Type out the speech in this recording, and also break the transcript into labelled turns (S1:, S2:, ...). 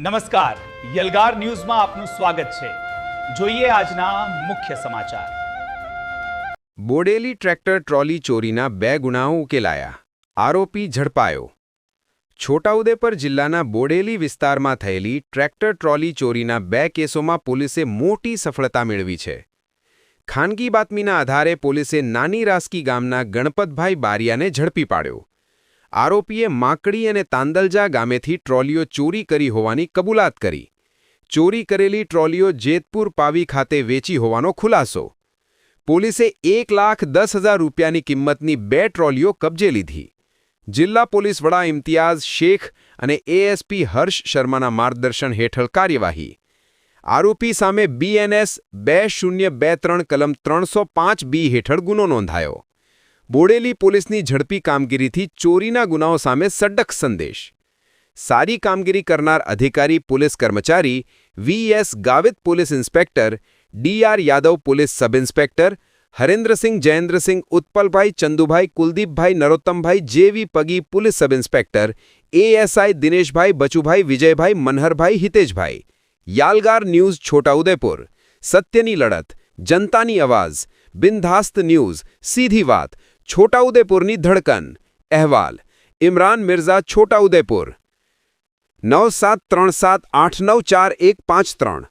S1: નમસ્કાર, યલગાર ન્યૂઝમાં આપનું સ્વાગત છે। જોઈએ આજના મુખ્ય સમાચાર।
S2: બોડેલી ટ્રેક્ટર ટ્રોલી ચોરીના 2 ગુનાઓ ઉકેલાયા, આરોપી ઝડપાયો। છોટાઉદેપુર જિલ્લાના બોડેલી વિસ્તારમાં થયેલી ટ્રેક્ટર ટ્રોલી ચોરીના 2 કેસોમાં પોલીસે મોટી સફળતા મેળવી છે। ખાનગી બાતમીના આધારે પોલીસે નાની રાસકી ગામના ગણપતભાઈ બારિયાને ઝડપી પાડ્યો। આરોપીએ માકડી અને તાંદલજા ગામેથી ટ્રોલીઓ ચોરી કરી હોવાની કબૂલાત કરી। ચોરી કરેલી ટ્રોલીઓ જેતપુર પાવી ખાતે વેચી હોવાનો ખુલાસો। પોલીસે 1,10,000 રૂપિયાની કિંમતની 2 ટ્રોલીઓ કબજે લીધી। જિલ્લા પોલીસ વડા ઇમ્તિયાઝ શેખ અને એએસપી હર્ષ શર્માના માર્ગદર્શન હેઠળ કાર્યવાહી। આરોપી સામે બીએનએસ 2023 કલમ 305B હેઠળ ગુનો નોંધાયો। બોડેલી પોલીસની ઝડપી કામગીરીથી ચોરીના ગુનાઓ સામે સડક સંદેશ। સારી કામગીરી કરનાર અધિકારી પોલીસ કર્મચારી VS Gavit police inspector, DR Yadav police sub inspector, Harendrasinh Jayendrasinh Utpalbhai Chandubhai Kuldeepbhai Narottambhai જેવી Pagi police sub inspector, ASI Dineshbhai Bachubhai Vijaybhai Manharbhai Hiteshbhai. Yalgaar news Chhotaudepur, સત્યની લડત, જનતાની અવાજ, બિનધાસ્ત ન્યૂઝ, સીધી વાત, છોટાઉદેપુરની ધડકન। અહેવાલ ઇમરાન મિર્ઝા, છોટાઉદેપુર, 9737894153।